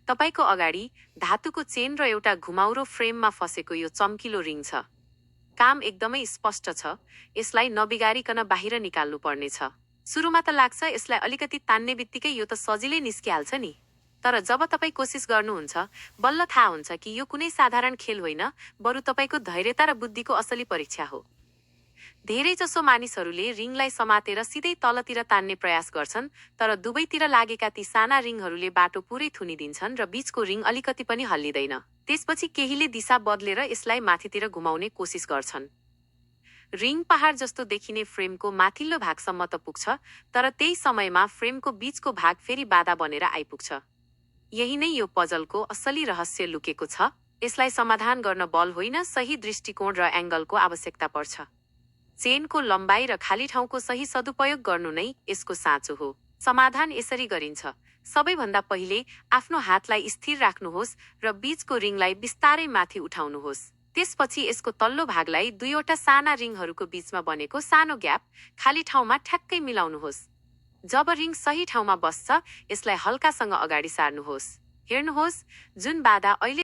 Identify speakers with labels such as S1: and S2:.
S1: तपाईको अगाडि धातुको चेन र एउटा घुमाउरो फ्रेममा फसेको यो चम्किलो रिङ छ। काम एकदमै स्पष्ट छ, यसलाई नबिगारिकन बाहिर निकाल्नु पर्नेछ। सुरुमा त लाग्छ यसलाई अलिकति तान्ने बित्तिकै यो त सजिलै निस्किहाल्छ नि। तर जब तपाईँ कोसिस गर्नुहुन्छ, बल्ल थाहा हुन्छ कि यो कुनै साधारण खेल होइन, बरु तपाईको धैर्यता र बुद्धिको असली परीक्षा हो। धेरैजसो मानिसहरूले रिङलाई समातेर सिधै तलतिर तान्ने प्रयास गर्छन्, तर दुवैतिर लागेका ती साना रिङहरूले बाटो पुरै थुनिदिन्छन् र बीचको रिङ अलिकति पनि हल्लिँदैन। त्यसपछि केहीले दिशा बदलेर यसलाई माथितिर घुमाउने कोसिस गर्छन्। रिङ पहाड जस्तो देखिने फ्रेमको माथिल्लो भागसम्म त पुग्छ, तर त्यही समयमा फ्रेमको बीचको भाग फेरि बाधा बनेर आइपुग्छ। यही नै यो पजलको असली रहस्य लुकेको छ। यसलाई समाधान गर्न बल होइन, सही दृष्टिकोण र एङ्गलको आवश्यकता पर्छ। चेनको लम्बाइ र खाली ठाउँको सही सदुपयोग गर्नु नै यसको साँचो हो। समाधान यसरी गरिन्छ। सबैभन्दा पहिले आफ्नो हातलाई स्थिर राख्नुहोस् र बीचको रिङलाई बिस्तारै माथि उठाउनुहोस्। त्यसपछि यसको तल्लो भागलाई दुईवटा साना रिङहरूको बीचमा बनेको सानो ग्याप, खाली ठाउँमा ठ्याक्कै मिलाउनुहोस्। जब रिङ सही ठाउँमा बस्छ, यसलाई हल्कासँग अगाडि सार्नुहोस्। हेर्नुहोस्, जुन बाधा अहिले